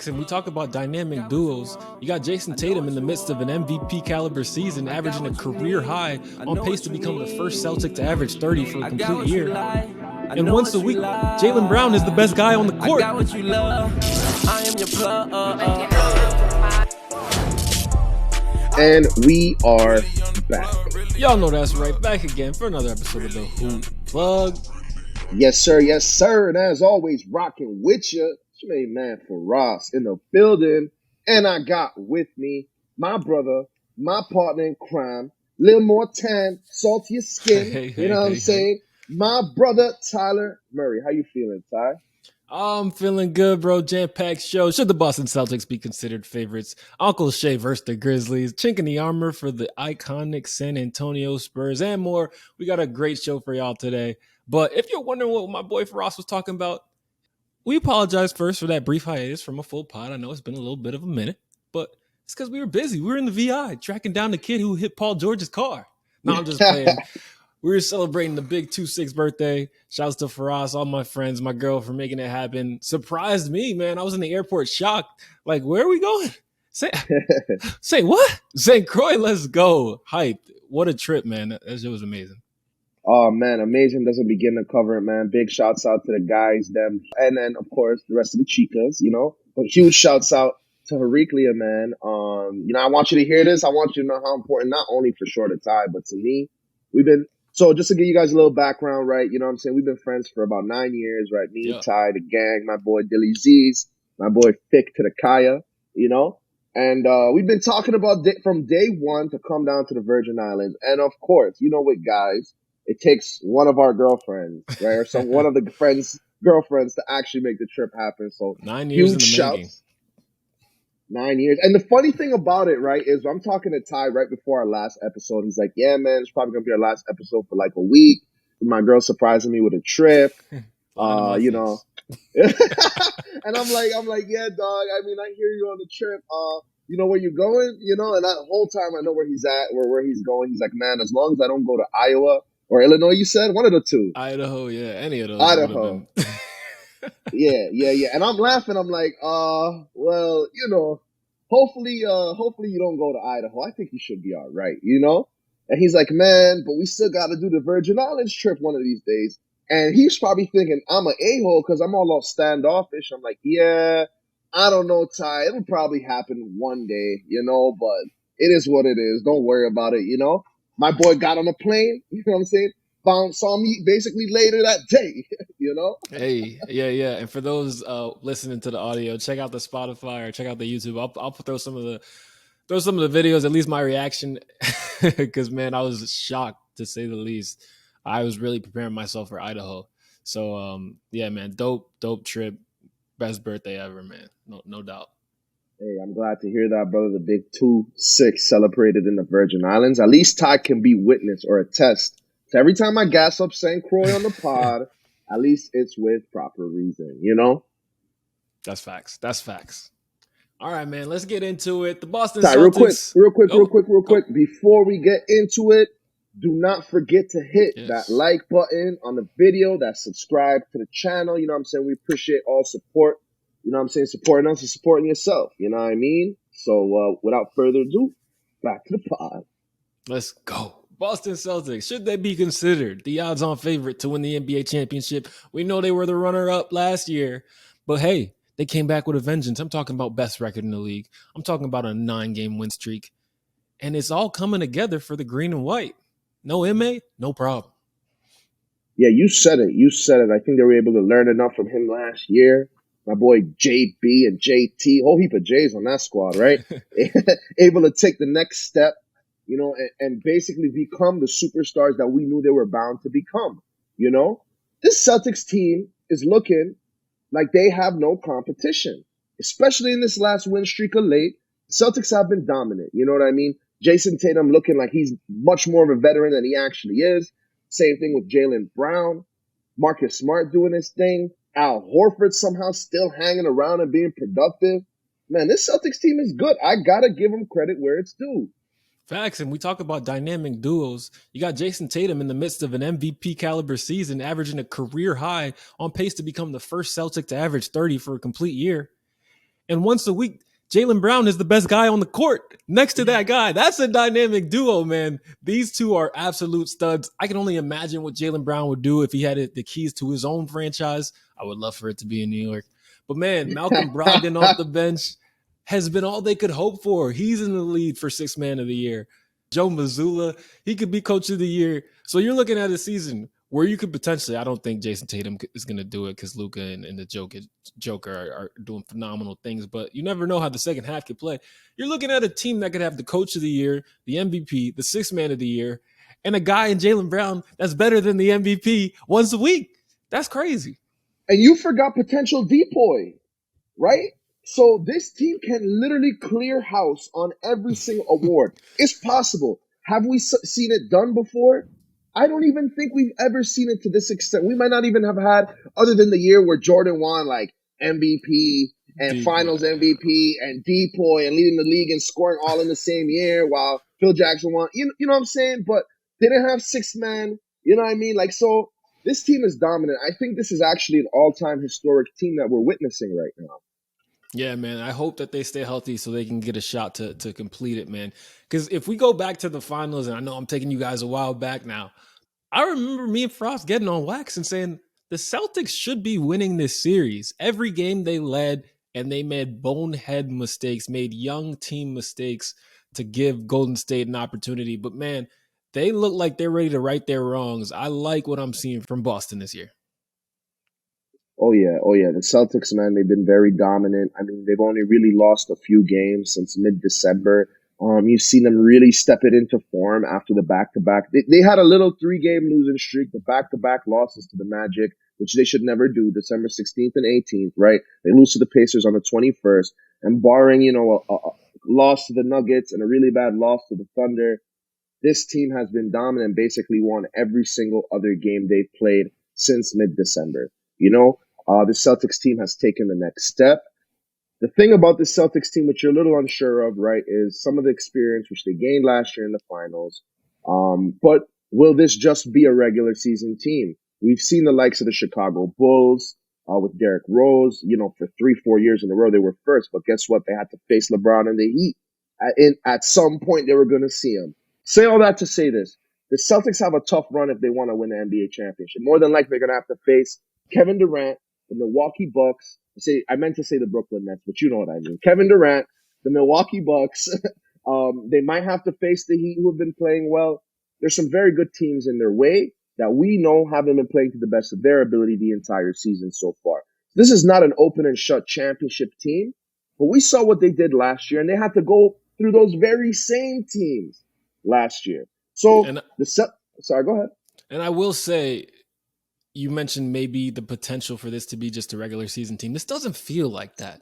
And we talk about dynamic duos. You got Jason Tatum in the midst of an MVP caliber season, averaging a career high, on pace to become the first Celtic to average 30 for a complete year. And once a week, Jaylen Brown is the best guy on the court. And we are back. Y'all know that's right. Back again for another episode of the Hoop Plug. Yes, sir. Yes, sir. And as always, rocking with you. It's your main man Firas in the building. And I got with me my brother, my partner in crime, little more tan, saltier skin. You know what I'm saying? My brother, Tyler Murray. How you feeling, Ty? I'm feeling good, bro. Jam-packed show. Should the Boston Celtics be considered favorites? Uncle Shea versus the Grizzlies. Chink in the armor for the iconic San Antonio Spurs and more. We got a great show for y'all today. But if you're wondering what my boy Firas was talking about, we apologize first for that brief hiatus from a full pod. I know it's been a little bit of a minute, but it's because we were busy. We were in the VI tracking down the kid who hit Paul George's car. No, I'm just playing. We were celebrating the big 2-6 birthday. Shouts to Firas, all my friends, my girl for making it happen. Surprised me, man. I was in the airport shocked. Like, where are we going? Say what? St. Croix, let's go. Hyped. What a trip, man. That shit was amazing. Oh, man, amazing doesn't begin to cover it, man. Big shouts out to the guys, them, and then, of course, the rest of the chicas, you know. But huge shouts out to Heraclea, man. I want you to hear this. I want you to know how important, not only for Short and Ty, but to me. So just to give you guys a little background, right, you know what I'm saying? We've been friends for about 9 years, right? Me, Yeah. Ty, the gang, my boy Dilly Z's, my boy Fick to the Kaya, you know? And we've been talking about from day one to come down to the Virgin Islands. And of course, you know what, guys? It takes one of our girlfriends, right? Or one of the girlfriends to actually make the trip happen. So 9 years huge in the shouts. making. 9 years. And the funny thing about it, right, is I'm talking to Ty right before our last episode. He's like, yeah, man, it's probably going to be our last episode for like a week. My girl surprising me with a trip, you know. And I'm like, yeah, dog. I mean, I hear you on the trip. You know where you're going, you know? And that whole time I know where he's at, where he's going. He's like, man, as long as I don't go to Iowa or Illinois, you said? One of the two. Idaho, yeah. Any of those. Idaho. Yeah. And I'm laughing. I'm like, well, you know, hopefully you don't go to Idaho. I think you should be all right, you know? And he's like, man, but we still got to do the Virgin Islands trip one of these days. And he's probably thinking I'm an a-hole because I'm all standoffish. I'm like, yeah, I don't know, Ty. It'll probably happen one day, you know, but it is what it is. Don't worry about it, you know? My boy got on a plane, you know what I'm saying? Saw me basically later that day, you know? Hey, yeah. And for those listening to the audio, check out the Spotify or check out the YouTube. I'll throw some of the videos, at least my reaction, because, man, I was shocked, to say the least. I was really preparing myself for Idaho. So, yeah, man, dope trip. Best birthday ever, man. No doubt. Hey, I'm glad to hear that, brother. The big 2-6 celebrated in the Virgin Islands. At least Ty can be witness or attest. So every time I gas up St. Croix on the pod, at least it's with proper reason, you know? That's facts. All right, man, let's get into it. The Boston Ty, Celtics. real quick. Before we get into it, do not forget to hit that like button on the video, that subscribe to the channel. You know what I'm saying? We appreciate all support. You know what I'm saying? Supporting us and supporting yourself. You know what I mean? So without further ado, back to the pod. Let's go. Boston Celtics, should they be considered the odds-on favorite to win the NBA championship? We know they were the runner-up last year, but hey, they came back with a vengeance. I'm talking about best record in the league. I'm talking about a 9-game win streak. And it's all coming together for the green and white. No MA, no problem. Yeah, you said it. I think they were able to learn enough from him last year. My boy JB and JT, whole heap of J's on that squad, right? Able to take the next step, you know, and basically become the superstars that we knew they were bound to become, you know? This Celtics team is looking like they have no competition, especially in this last win streak of late. The Celtics have been dominant, you know what I mean? Jason Tatum looking like he's much more of a veteran than he actually is. Same thing with Jaylen Brown. Marcus Smart doing his thing. Al Horford somehow still hanging around and being productive. Man, this Celtics team is good. I got to give them credit where it's due. Facts, and we talk about dynamic duos. You got Jason Tatum in the midst of an MVP caliber season, averaging a career high, on pace to become the first Celtic to average 30 for a complete year. And once a week, Jaylen Brown is the best guy on the court next to that guy. That's a dynamic duo, man. These two are absolute studs. I can only imagine what Jaylen Brown would do if he had the keys to his own franchise. I would love for it to be in New York. But man, Malcolm Brogdon off the bench has been all they could hope for. He's in the lead for Sixth Man of the Year. Joe Mazzulla, he could be Coach of the Year. So you're looking at a season where you could potentially, I don't think Jason Tatum is going to do it because Luka and the Joker are doing phenomenal things, but you never know how the second half could play. You're looking at a team that could have the Coach of the Year, the MVP, the Sixth Man of the Year, and a guy in Jaylen Brown that's better than the MVP once a week. That's crazy. And you forgot potential depoy, right? So this team can literally clear house on every single award. It's possible. Have we seen it done before? I don't even think we've ever seen it to this extent. We might not even have had, other than the year where Jordan won like MVP and Finals MVP and depoy and leading the league and scoring all in the same year while Phil Jackson won. You know what I'm saying? But they didn't have six man. You know what I mean? Like, so this team is dominant. I think this is actually an all-time historic team that we're witnessing right now. Yeah, man. I hope that they stay healthy so they can get a shot to complete it, man. Because if we go back to the finals, and I know I'm taking you guys a while back now, I remember me and Frost getting on wax and saying the Celtics should be winning this series. Every game they led, and they made bonehead mistakes, made young team mistakes to give Golden State an opportunity. But man, they look like they're ready to right their wrongs. I like what I'm seeing from Boston this year. Oh yeah. The Celtics, man, they've been very dominant. I mean, they've only really lost a few games since mid-December. You've seen them really step it into form after the back-to-back. They had a little 3-game losing streak, the back-to-back losses to the Magic, which they should never do, December 16th and 18th, right? They lose to the Pacers on the 21st, and barring, a loss to the Nuggets and a really bad loss to the Thunder, this team has been dominant, basically won every single other game they've played since mid-December. The Celtics team has taken the next step. The thing about the Celtics team, which you're a little unsure of, right, is some of the experience which they gained last year in the finals. But will this just be a regular season team? We've seen the likes of the Chicago Bulls with Derrick Rose. For 3-4 years in a row, they were first. But guess what? They had to face LeBron and the Heat. At some point, they were going to see him. Say all that to say this. The Celtics have a tough run if they want to win the NBA championship. More than likely, they're going to have to face Kevin Durant, the Milwaukee Bucks. I meant to say the Brooklyn Nets, but you know what I mean. Kevin Durant, the Milwaukee Bucks. They might have to face the Heat, who have been playing well. There's some very good teams in their way that we know haven't been playing to the best of their ability the entire season so far. This is not an open and shut championship team, but we saw what they did last year, and they had to go through those very same teams last year. So, sorry, go ahead. And I will say, you mentioned maybe the potential for this to be just a regular season team. This doesn't feel like that.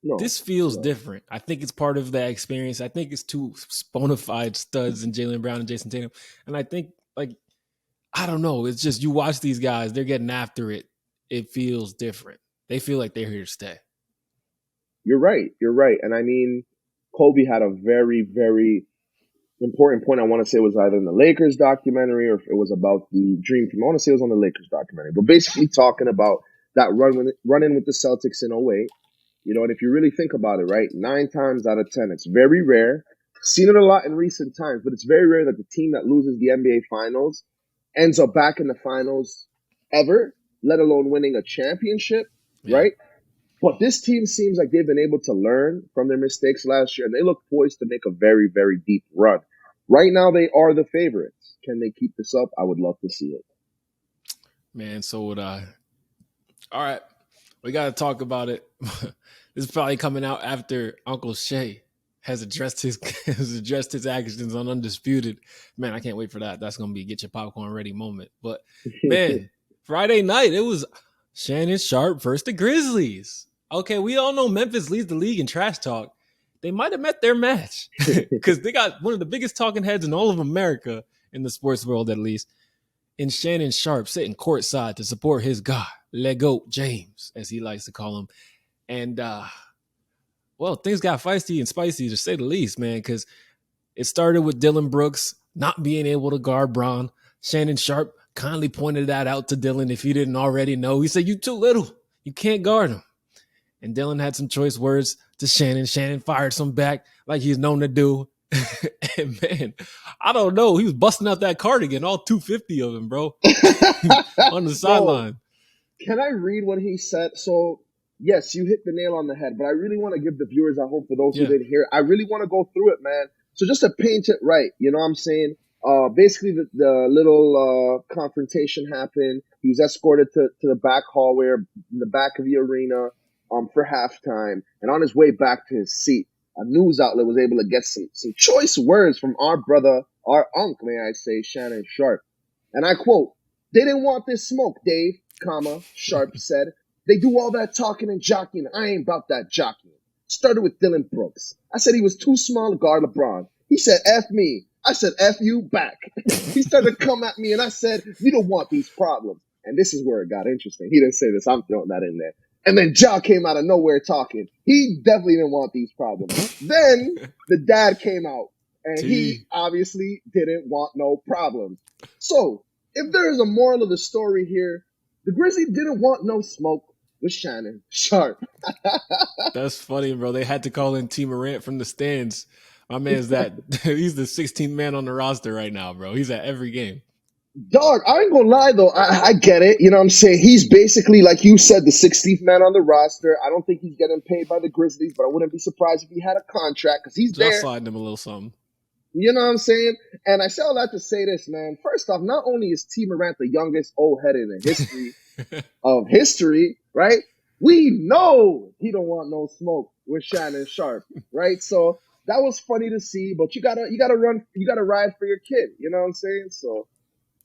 No, this feels different. I think it's part of that experience. I think it's two bona fide studs in Jaylen Brown and Jason Tatum. And I think, I don't know. It's just you watch these guys, they're getting after it. It feels different. They feel like they're here to stay. You're right. And I mean, Kobe had a very, very important point. I want to say it was either in the Lakers documentary or if it was about the Dream Team. I want to say it was on the Lakers documentary, but basically talking about that run-in with the Celtics in 08. And if you really think about it, right, 9 times out of 10, it's very rare. Seen it a lot in recent times, but it's very rare that the team that loses the NBA Finals ends up back in the finals ever, let alone winning a championship, right? But this team seems like they've been able to learn from their mistakes last year, and they look poised to make a very, very deep run. Right now, they are the favorites. Can they keep this up? I would love to see it. Man, so would I. All right, we got to talk about it. This is probably coming out after Uncle Shay has addressed his actions on Undisputed. Man, I can't wait for that. That's going to be get your popcorn ready moment. But, man, Friday night, it was Shannon Sharpe versus the Grizzlies. Okay, we all know Memphis leads the league in trash talk. They might have met their match because they got one of the biggest talking heads in all of America, in the sports world at least, in Shannon Sharpe sitting courtside to support his guy, Lego James, as he likes to call him. And, things got feisty and spicy, to say the least, man, because it started with Dillon Brooks not being able to guard Bron. Shannon Sharpe kindly pointed that out to Dillon if you didn't already know. He said, "You too little. You can't guard him." And Dillon had some choice words to Shannon. Shannon fired some back like he's known to do. And man, I don't know. He was busting out that cardigan, all 250 of him, bro, on the Bro, sideline. can I read what he said? So, yes, you hit the nail on the head, but I really want to give the viewers, I hope for those who Yeah, didn't hear it, I really want to go through it, man. So just to paint it right, you know what I'm saying? Basically, the little confrontation happened. He was escorted to the back hallway, in the back of the arena, for halftime. And on his way back to his seat, a news outlet was able to get some choice words from our brother, our unc, may I say, Shannon Sharpe. And I quote, "They didn't want this smoke, Dave, comma, Sharpe said. They do all that talking and jockeying. I ain't about that jockeying. Started with Dylan Brooks. I said he was too small to guard LeBron. He said, F me. I said, F you back. He started to come at me and I said, you don't want these problems. And this is where it got interesting. He didn't say this. I'm throwing that in there. And then Ja came out of nowhere talking. He definitely didn't want these problems. Then the dad came out and he T. obviously didn't want no problems. So if there is a moral of the story here, the Grizzlies didn't want no smoke with Shannon Sharpe. That's funny, bro. They had to call in T. Morant from the stands. My man's that he's the 16th man on the roster right now, bro. He's at every game. Dog, I ain't gonna lie though. I get it. You know what I'm saying? He's basically, like you said, the 16th man on the roster. I don't think he's getting paid by the Grizzlies, but I wouldn't be surprised if he had a contract because he's Just there. sliding him a little something. You know what I'm saying? And I say all that to say this, man. First off, not only is T. Morant the youngest old head in the history of history, right? We know he don't want no smoke with Shannon Sharpe, right? So that was funny to see, but you gotta ride for your kid. You know what I'm saying? So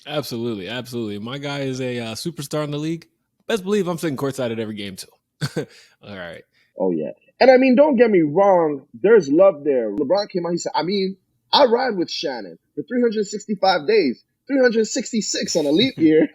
Absolutely, absolutely. My guy is a superstar in the league. Best believe I'm sitting courtside at every game too. All right. oh yeah. And I mean, don't get me wrong, there's love there. LeBron came out, he said, I mean, I ride with Shannon for 365 days, 366 on a leap year.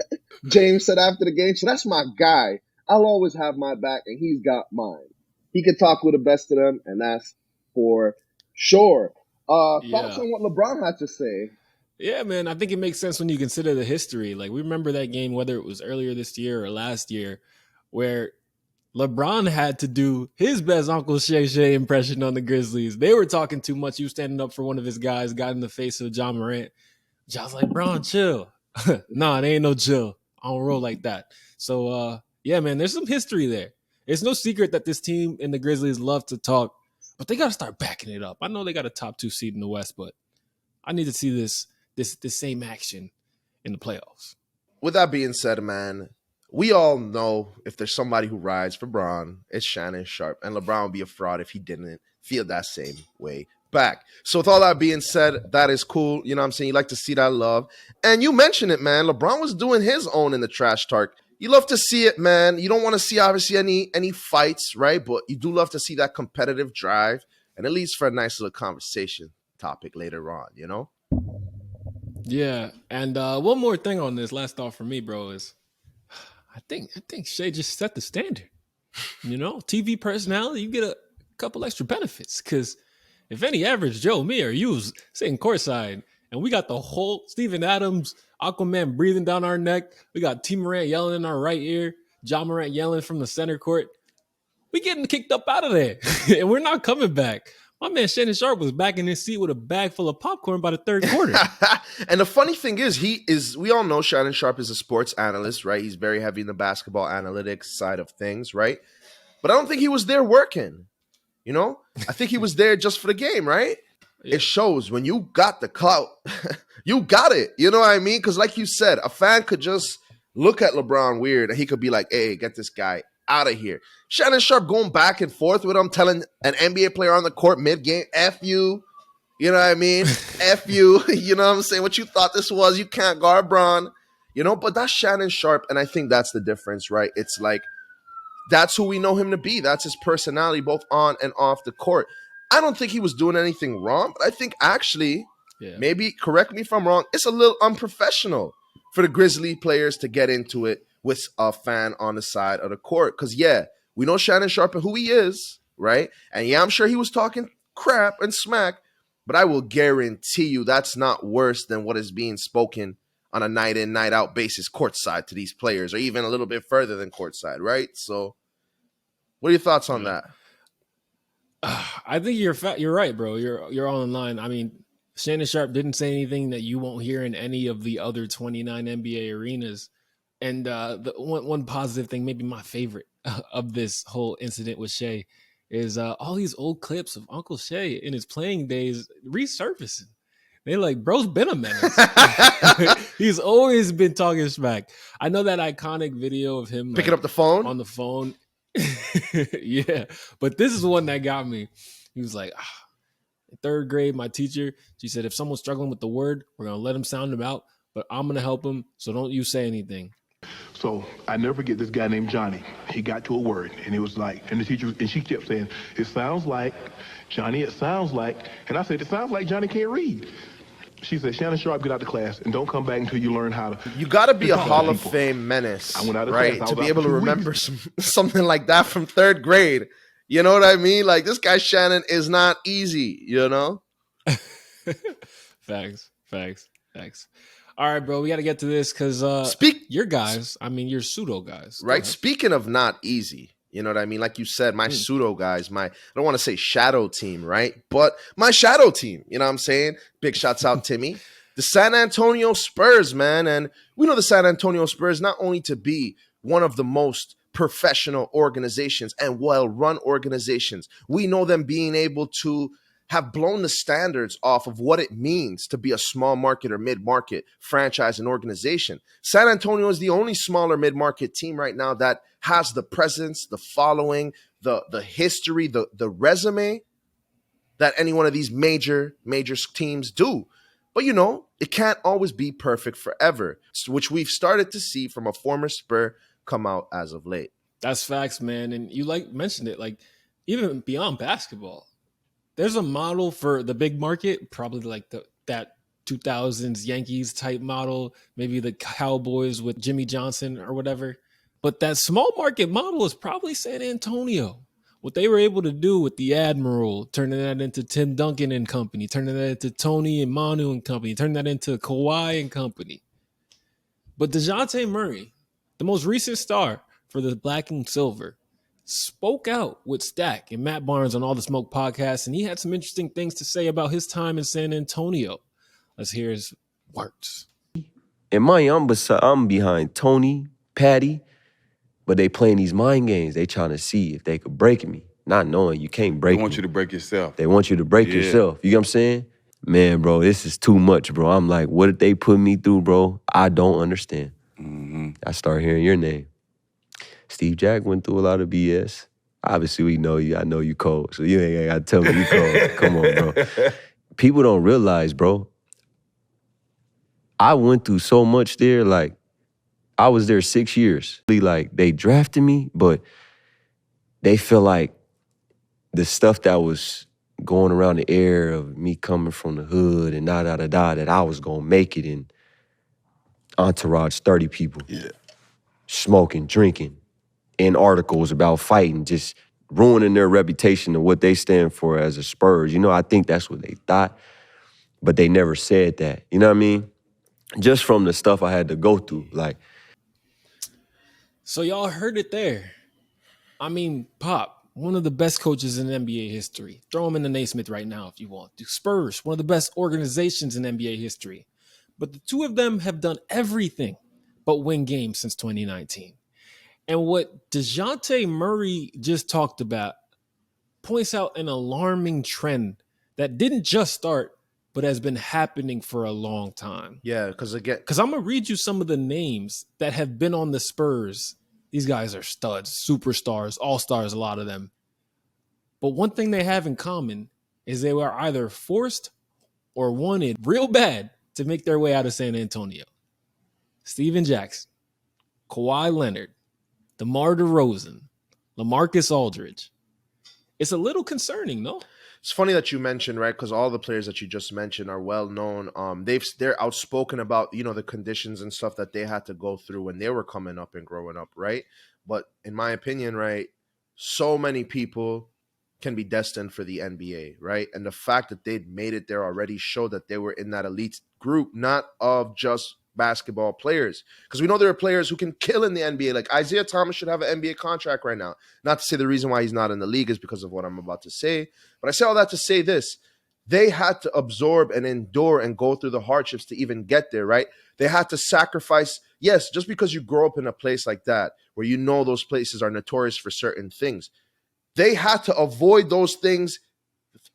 James said after the game, so that's my guy. I'll always have my back, and he's got mine. He can talk with the best of them, and that's for sure. Thoughts Yeah. on what LeBron had to say? Yeah, man. I think it makes sense when you consider the history. Like, we remember that game, whether it was earlier this year or last year, where LeBron had to do his best Uncle Shay Shay impression on the Grizzlies. They were talking too much. He was standing up for one of his guys, got in the face of John Morant. John's like, Bron, chill. Nah, it ain't no chill. I don't roll like that. So, yeah, man, there's some history there. It's no secret that this team and the Grizzlies love to talk, but they got to start backing it up. I know they got a top 2 seed in the West, but I need to see this same action in the playoffs. With that being said, man, we all know if there's somebody who rides for Braun, it's Shannon Sharpe. And LeBron would be a fraud if he didn't feel that same way back. So with all that being said, that is cool. You know what I'm saying? You like to see that love. And you mentioned it, man. LeBron was doing his own in the trash talk. You love to see it, man. You don't want to see, obviously, any fights, right? But you do love to see that competitive drive. And it leads for a nice little conversation topic later on, you know? Yeah, and one more thing on this last thought for me, bro, is I think Shay just set the standard. You know, TV personality, you get a couple extra benefits because if any average Joe, me, or you was sitting courtside and we got the whole Steven Adams, Aquaman breathing down our neck, we got T. Morant yelling in our right ear, John Morant yelling from the center court, we getting kicked up out of there and we're not coming back. My man Shannon Sharpe was back in his seat with a bag full of popcorn by the third quarter. And the funny thing is, we all know Shannon Sharpe is a sports analyst, right? He's very heavy in the basketball analytics side of things, right? But I don't think he was there working, you know? I think he was there just for the game, right? Yeah. It shows when you got the clout, you got it. You know what I mean? Because like you said, a fan could just look at LeBron weird and he could be like, hey, get this guy out of here. Shannon Sharpe going back and forth with him, telling an NBA player on the court mid-game, F you. You know what I mean? F you. You know what I'm saying? What you thought this was, you can't guard Bron. You know, but that's Shannon Sharpe, and I think that's the difference, right? It's like, that's who we know him to be. That's his personality, both on and off the court. I don't think he was doing anything wrong, but I think actually, maybe, correct me if I'm wrong, it's a little unprofessional for the Grizzly players to get into it with a fan on the side of the court. Because, yeah, we know Shannon Sharpe and who he is, right? And, yeah, I'm sure he was talking crap and smack, but I will guarantee you that's not worse than what is being spoken on a night in, night out basis courtside to these players, or even a little bit further than courtside, right? So what are your thoughts on that? I think you're right, bro. You're all in line. I mean, Shannon Sharpe didn't say anything that you won't hear in any of the other 29 NBA arenas. And the one positive thing, maybe my favorite of this whole incident with Shea, is all these old clips of Uncle Shea in his playing days resurfacing. They like, bro's been a menace. He's always been talking smack. I know that iconic video of him Picking up the phone on the phone. Yeah, but this is one that got me. He was like, in third grade, my teacher, she said, if someone's struggling with the word, we're going to let him sound them out, but I'm going to help him, so don't you say anything. So I never forget this guy named Johnny. He got to a word, and it was like, and the teacher, and she kept saying, it sounds like, Johnny, it sounds like, and I said, it sounds like Johnny can't read. She said, Shannon Sharpe, get out of class and don't come back until you learn how to. You got to be a Hall of Fame menace, right? To be able to remember something like that from third grade. You know what I mean? Like, this guy Shannon is not easy, you know? Facts. All right, bro, we got to get to this because your guys, I mean, your pseudo guys. Right? Speaking of not easy, you know what I mean? Like you said, my pseudo guys, I don't want to say shadow team, right? But my shadow team, you know what I'm saying? Big shouts out, Timmy. The San Antonio Spurs, man. And we know the San Antonio Spurs not only to be one of the most professional organizations and well-run organizations. We know them being able to have blown the standards off of what it means to be a small market or mid-market franchise and organization. San Antonio is the only smaller mid-market team right now that has the presence, the following, the history, the resume that any one of these major teams do. But, you know, it can't always be perfect forever, which we've started to see from a former Spur come out as of late. That's facts, man. And you mentioned it, like even beyond basketball, there's a model for the big market, probably like that 2000s Yankees type model, maybe the Cowboys with Jimmy Johnson or whatever. But that small market model is probably San Antonio. What they were able to do with the Admiral, turning that into Tim Duncan and company, turning that into Tony and Manu and company, turning that into Kawhi and company. But DeJounte Murray, the most recent star for the Black and Silver, spoke out with Stack and Matt Barnes on All the Smoke podcast, and he had some interesting things to say about his time in San Antonio. Let's hear his words. In Miami, I'm behind Tony, Patty, but they playing these mind games. They trying to see if they could break me, not knowing you can't break me. They want you to break yourself. They want you to break yourself. You know what I'm saying? Man, bro, this is too much, bro. I'm like, what did they put me through, bro? I don't understand. Mm-hmm. I start hearing your name. Steve Jack went through a lot of BS. Obviously, we know you. I know you cold, so you ain't got to tell me you cold. Come on, bro. People don't realize, bro, I went through so much there. Like, I was there 6 years. Like, they drafted me, but they feel like the stuff that was going around the air of me coming from the hood and da-da-da-da, that I was going to make it in entourage, 30 people. Yeah. Smoking, drinking, in articles about fighting, just ruining their reputation and what they stand for as a Spurs. You know, I think that's what they thought, but they never said that. You know what I mean? Just from the stuff I had to go through, like. So y'all heard it there. I mean, Pop, one of the best coaches in NBA history. Throw him in the Naismith right now if you want. Spurs, one of the best organizations in NBA history. But the two of them have done everything but win games since 2019. And what DeJounte Murray just talked about points out an alarming trend that didn't just start, but has been happening for a long time. Yeah, because I'm going to read you some of the names that have been on the Spurs. These guys are studs, superstars, all-stars, a lot of them. But one thing they have in common is they were either forced or wanted real bad to make their way out of San Antonio. Steven Jackson, Kawhi Leonard, DeMar DeRozan, LaMarcus Aldridge. It's a little concerning, no? It's funny that you mentioned, right? Because all the players that you just mentioned are well known. They're outspoken about, you know, the conditions and stuff that they had to go through when they were coming up and growing up, right? But in my opinion, right, so many people can be destined for the NBA, right? And the fact that they'd made it there already showed that they were in that elite group, not of just basketball players. Because we know there are players who can kill in the NBA. Like Isaiah Thomas should have an NBA contract right now. Not to say the reason why he's not in the league is because of what I'm about to say. But I say all that to say this. They had to absorb and endure and go through the hardships to even get there, right? They had to sacrifice. Yes, just because you grow up in a place like that, where you know those places are notorious for certain things, they had to avoid those things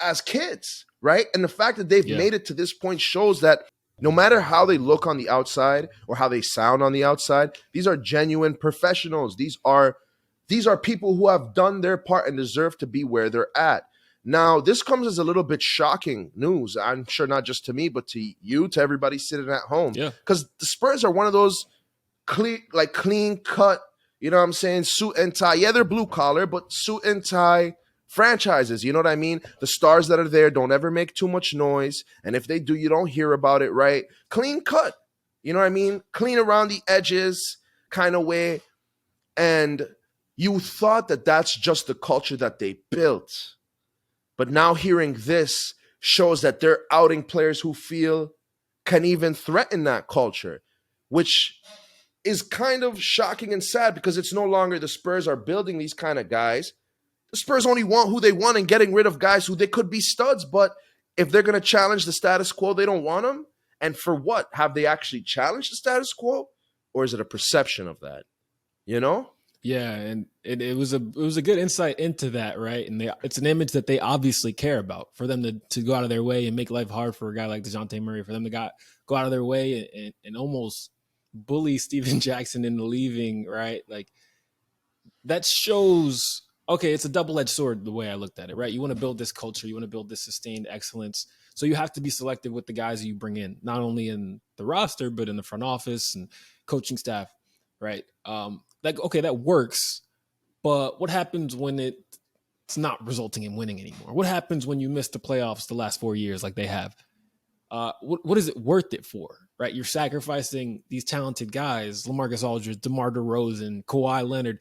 as kids, right? And the fact that they've made it to this point shows that no matter how they look on the outside or how they sound on the outside, these are genuine professionals. These are people who have done their part and deserve to be where they're at. Now, this comes as a little bit shocking news. I'm sure not just to me, but to you, to everybody sitting at home. Yeah. Because the Spurs are one of those clean cut, you know what I'm saying, suit and tie. Yeah, they're blue collar, but suit and tie franchises. You know what I mean? The stars that are there don't ever make too much noise. And if they do, you don't hear about it, right? Clean cut. You know what I mean? Clean around the edges kind of way. And you thought that that's just the culture that they built. But now hearing this shows that they're outing players who feel can even threaten that culture, which is kind of shocking and sad because it's no longer the Spurs are building these kind of guys. The Spurs only want who they want and getting rid of guys who they could be studs. But if they're going to challenge the status quo, they don't want them. And for what? Have they actually challenged the status quo? Or is it a perception of that? You know? Yeah, and it was a good insight into that, right? And it's an image that they obviously care about. For them to go out of their way and make life hard for a guy like DeJounte Murray, for them to go out of their way and almost bully Steven Jackson into leaving, right? Like that shows, okay, it's a double-edged sword the way I looked at it, right? You want to build this culture, you want to build this sustained excellence. So you have to be selective with the guys you bring in, not only in the roster, but in the front office and coaching staff, right? Okay, that works, but what happens when it's not resulting in winning anymore? What happens when you miss the playoffs the last 4 years like they have? What is it worth it for, right? You're sacrificing these talented guys, LaMarcus Aldridge, DeMar DeRozan, Kawhi Leonard.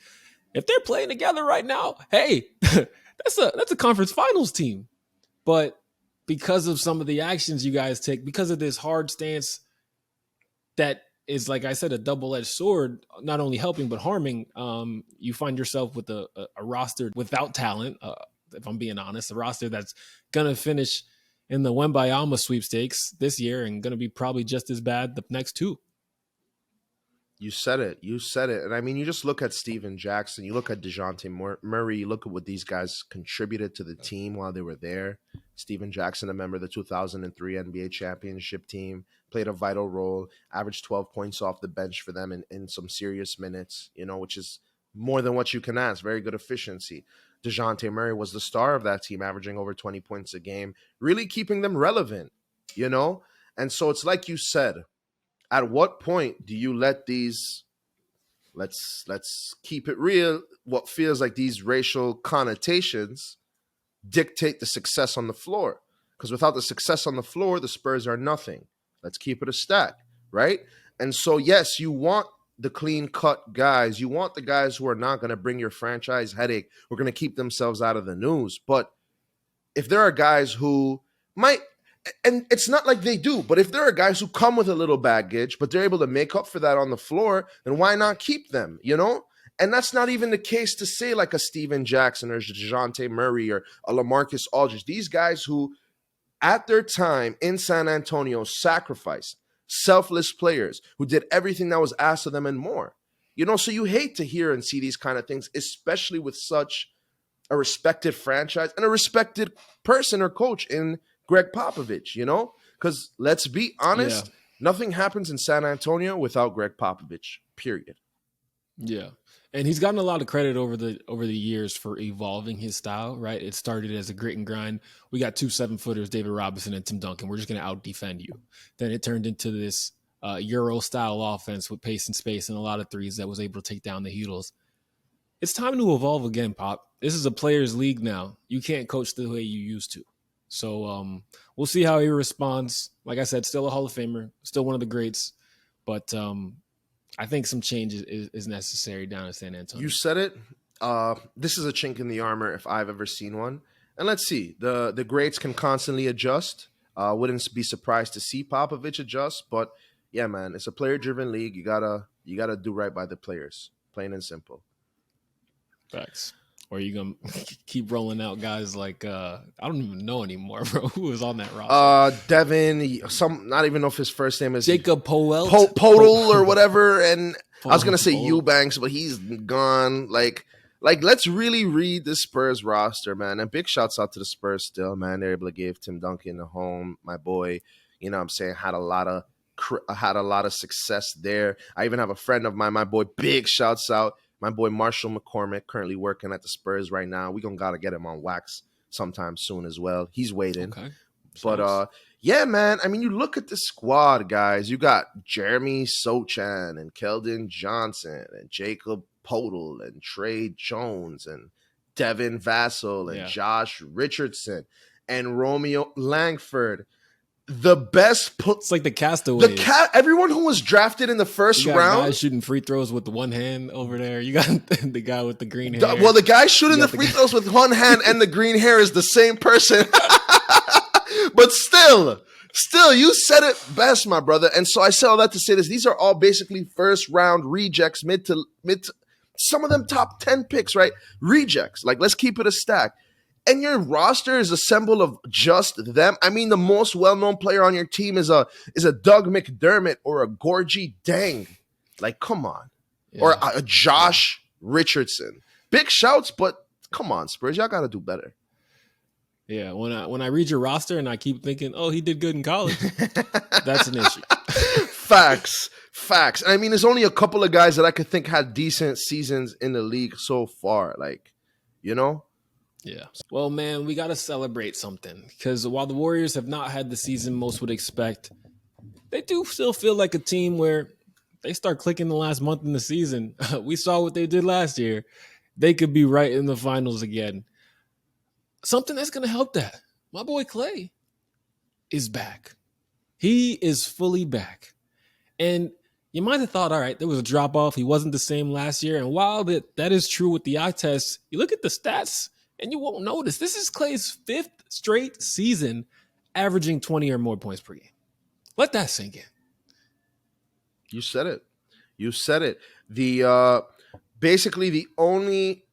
If they're playing together right now, hey, that's a conference finals team. But because of some of the actions you guys take, because of this hard stance that is, like I said, a double-edged sword, not only helping but harming, you find yourself with a roster without talent, if I'm being honest, a roster that's going to finish in the Wembayama sweepstakes this year and going to be probably just as bad the next two. You said it. And I mean, you just look at Steven Jackson, you look at DeJounte Murray, you look at what these guys contributed to the team while they were there. Steven Jackson, a member of the 2003 NBA championship team, played a vital role, averaged 12 points off the bench for them in some serious minutes, you know, which is more than what you can ask. Very good efficiency. DeJounte Murray was the star of that team, averaging over 20 points a game, really keeping them relevant, you know? And so it's like you said, at what point do you let these, let's keep it real, what feels like these racial connotations dictate the success on the floor? Because without the success on the floor, the Spurs are nothing. Let's keep it a stack, right? And so, yes, you want the clean-cut guys. You want the guys who are not going to bring your franchise headache, who are going to keep themselves out of the news. But if there are guys who might, and it's not like they do, but if there are guys who come with a little baggage, but they're able to make up for that on the floor, then why not keep them, you know? And that's not even the case to say like a Steven Jackson or DeJounte Murray or a LaMarcus Aldridge. These guys who, at their time in San Antonio, sacrificed, selfless players who did everything that was asked of them and more. You know, so you hate to hear and see these kind of things, especially with such a respected franchise and a respected person or coach in Greg Popivich, you know? Because let's be honest, nothing happens in San Antonio without Greg Popivich, period. Yeah. And he's gotten a lot of credit over the years for evolving his style, right? It started as a grit and grind. We got 2 7-footers, David Robinson and Tim Duncan. We're just going to out-defend you. Then it turned into this Euro-style offense with pace and space and a lot of threes that was able to take down the Heatles. It's time to evolve again, Pop. This is a players' league now. You can't coach the way you used to. So we'll see how he responds. Like I said, still a Hall of Famer, still one of the greats. But I think some change is necessary down in San Antonio. You said it. This is a chink in the armor if I've ever seen one. And let's see. The greats can constantly adjust. Wouldn't be surprised to see Popovich adjust. But yeah, man, it's a player-driven league. You gotta do right by the players, plain and simple. Facts. Or you gonna keep rolling out guys like I don't even know anymore, bro. Who was on that roster? Devin, not even know if his first name is Jacob Powell, Podol or whatever. And I was gonna say Powell. Eubanks, but he's gone. Like let's really read the Spurs roster, man. And big shouts out to the Spurs still, man. They're able to give Tim Duncan a home, my boy. You know what I'm saying, had a lot of success there. I even have a friend of mine, my boy, big shouts out. My boy Marshall McCormick, currently working at the Spurs right now. We gotta get him on wax sometime soon as well. He's waiting. Okay. But yeah, man. I mean, you look at the squad, guys. You got Jeremy Sochan and Keldon Johnson and Jacob Podol and Trey Jones and Devin Vassell and Josh Richardson and Romeo Langford. The best it's like the castaways. Everyone who was drafted in the first round. Guys shooting free throws with one hand over there. You got the guy with the green hair. Well, the guy shooting the free throws with one hand and the green hair is the same person. But still, you said it best, my brother. And so I said all that to say this. These are all basically first round rejects, mid to some of them top 10 picks, right? Rejects. Like, let's keep it a stack. And your roster is assembled of just them. I mean, the most well-known player on your team is a Doug McDermott or a Gorgie Deng. Like, come on. Yeah. Or a Josh Richardson. Big shouts, but come on, Spurs. Y'all got to do better. Yeah, when I read your roster and I keep thinking, oh, he did good in college, that's an issue. Facts. And I mean, there's only a couple of guys that I could think had decent seasons in the league so far. Like, you know? Yeah. Well, man, we got to celebrate something because while the Warriors have not had the season most would expect, they do still feel like a team where they start clicking the last month in the season. We saw what they did last year. They could be right in the finals again. Something that's going to help that. My boy Klay is back. He is fully back. And you might have thought, all right, there was a drop off. He wasn't the same last year. And while that is true with the eye test, you look at the stats, and you won't notice. This is Klay's 5th straight season averaging 20 or more points per game. Let that sink in. You said it. Basically the only...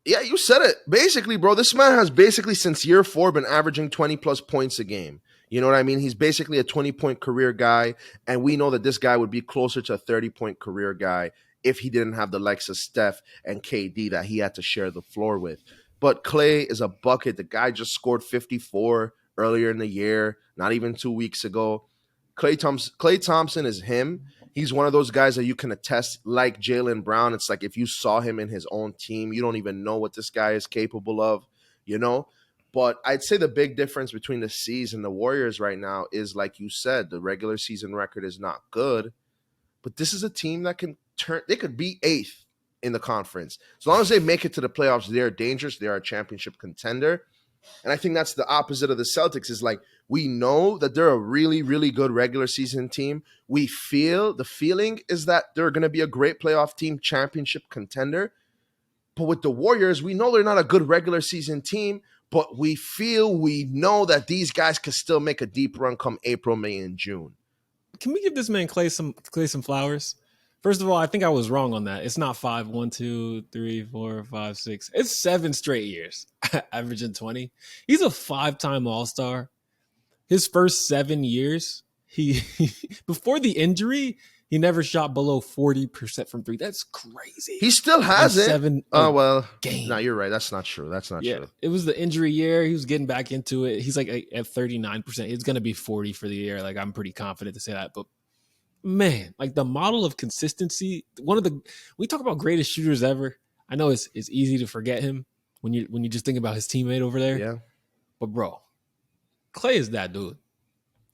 Yeah, you said it. Basically, bro, this man has basically since year 4 been averaging 20-plus points a game. You know what I mean? He's basically a 20-point career guy, and we know that this guy would be closer to a 30-point career guy if he didn't have the likes of Steph and KD that he had to share the floor with. But Klay is a bucket. The guy just scored 54 earlier in the year, not even 2 weeks ago. Klay Thompson is him. He's one of those guys that you can attest, like Jaylen Brown. It's like if you saw him in his own team, you don't even know what this guy is capable of, you know? But I'd say the big difference between the C's and the Warriors right now is, like you said, the regular season record is not good. But this is a team that they could be 8th in the conference. As long as they make it to the playoffs, they're dangerous. They are a championship contender. And I think that's the opposite of the Celtics is like, we know that they're a really, really good regular season team. The feeling is that they're going to be a great playoff team, championship contender. But with the Warriors, we know they're not a good regular season team, but we know that these guys can still make a deep run come April, May, and June. Can we give this man Klay some flowers? First of all, I think I was wrong on that. It's not 5, 1, 2, 3, 4, 5, 6. It's 7 straight years, averaging 20. He's a 5-time All-Star. His first 7 years, he before the injury, he never shot below 40% from 3. That's crazy. He still has it. 7 game. No, you're right. That's not true. True. It was the injury year. He was getting back into it. He's like at 39%. It's going to be 40 for the year. Like, I'm pretty confident to say that, but man, like the model of consistency, we talk about greatest shooters ever. I know it's easy to forget him when you just think about his teammate over there. Yeah. But bro, Klay is that dude.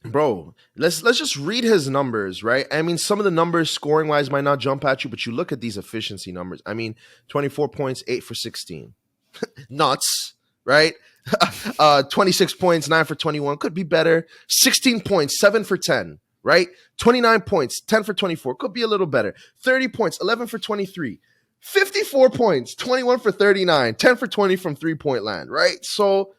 Bro, let's just read his numbers, right? I mean, some of the numbers scoring wise might not jump at you, but you look at these efficiency numbers. I mean, 24 points, 8 for 16. Nuts, right? 26 points, 9 for 21. Could be better. 16 points, 7 for 10. Right? 29 points, 10 for 24. Could be a little better. 30 points, 11 for 23. 54 points, 21 for 39. 10 for 20 from three-point land, right? So,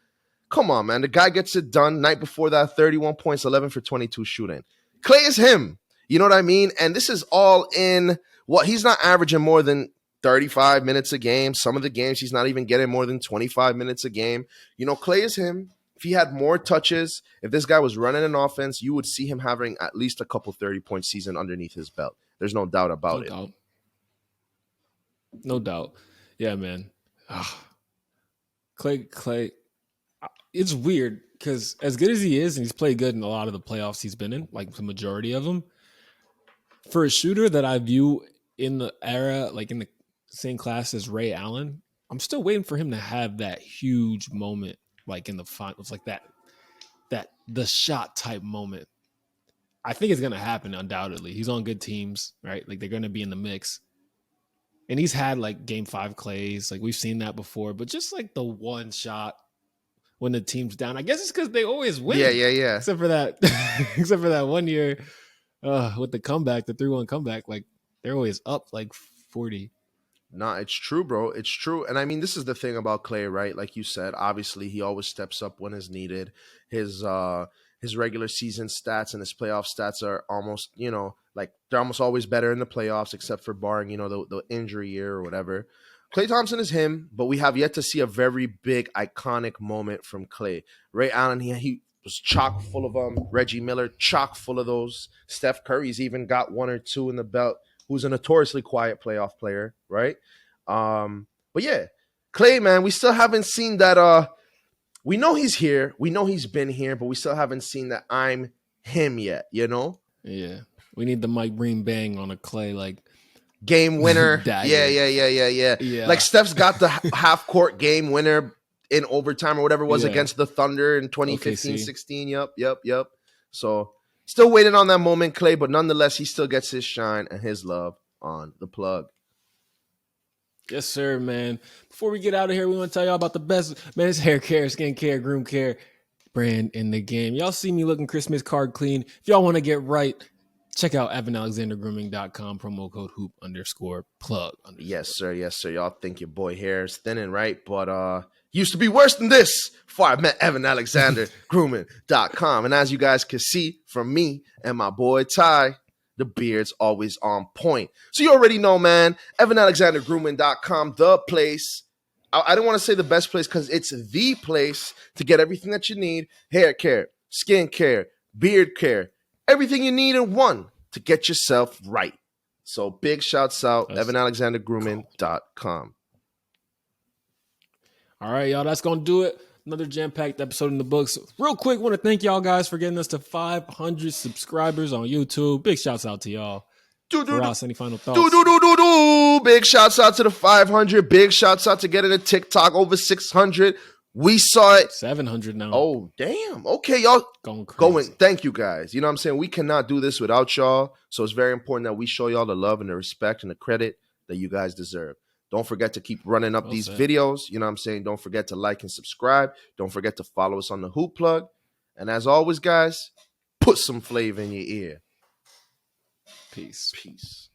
come on, man. The guy gets it done. Night before that, 31 points, 11 for 22 shooting. Klay is him. You know what I mean? And this is all in what he's not averaging more than 35 minutes a game. Some of the games he's not even getting more than 25 minutes a game. You know, Klay is him. If he had more touches, if this guy was running an offense, you would see him having at least a couple 30-point season underneath his belt. There's no doubt about it. Doubt. No doubt. Yeah, man. Klay. It's weird because as good as he is, and he's played good in a lot of the playoffs he's been in, like the majority of them, for a shooter that I view in the era, like in the same class as Ray Allen, I'm still waiting for him to have that huge moment, like in the finals, like that the shot type moment. I think it's gonna happen undoubtedly. He's on good teams, right? Like they're gonna be in the mix. And he's had like game 5 Clays, like we've seen that before, but just like the one shot when the team's down. I guess it's because they always win. Yeah. Except for that, except for that 1 year with the comeback, the 3-1 comeback. Like they're always up like 40. Nah, it's true, bro. It's true. And I mean, this is the thing about Klay, right? Like you said, obviously he always steps up when is needed. His regular season stats and his playoff stats are almost, you know, like they're almost always better in the playoffs, except for barring, you know, the injury year or whatever. Klay Thompson is him, but we have yet to see a very big, iconic moment from Klay. Ray Allen, he was chock full of them. Reggie Miller, chock full of those. Steph Curry's even got 1 or 2 in the belt, who's a notoriously quiet playoff player, right? But yeah, Klay, man, we still haven't seen that. We know he's here. We know he's been here, but we still haven't seen that I'm him yet, you know? Yeah. We need the Mike Breen bang on a Klay, like game winner. Dagger. Yeah. Like Steph's got the half court game winner in overtime or whatever it was against the Thunder in 2015-16. Yep. So still waiting on that moment, Klay, but nonetheless, he still gets his shine and his love on the plug. Yes, sir, man. Before we get out of here, we want to tell y'all about the best, man, it's hair care, skin care, groom care brand in the game. Y'all see me looking Christmas card clean. If y'all want to get right, check out evanalexandergrooming.com, promo code hoop_plug. Yes, sir. Y'all think your boy hair is thinning, right? But used to be worse than this before I met evanalexandergrooming.com. And as you guys can see from me and my boy Ty, the beard's always on point. So you already know, man, evanalexandergrooming.com, the place. I don't want to say the best place because it's the place to get everything that you need. Hair care, skin care, beard care, everything you need in one to get yourself right. So big shouts out, evanalexandergrooming.com. All right, y'all, that's going to do it. Another jam-packed episode in the books. Real quick, want to thank y'all guys for getting us to 500 subscribers on YouTube. Big shouts out to y'all. Firas, any final thoughts? Big shouts out to the 500. Big shouts out to getting a TikTok over 600. We saw it. 700 now. Oh, damn. Okay, y'all. Going crazy. Thank you, guys. You know what I'm saying? We cannot do this without y'all. So it's very important that we show y'all the love and the respect and the credit that you guys deserve. Don't forget to keep running up these videos. You know what I'm saying? Don't forget to like and subscribe. Don't forget to follow us on the Hoop Plug. And as always, guys, put some flavor in your ear. Peace. Peace.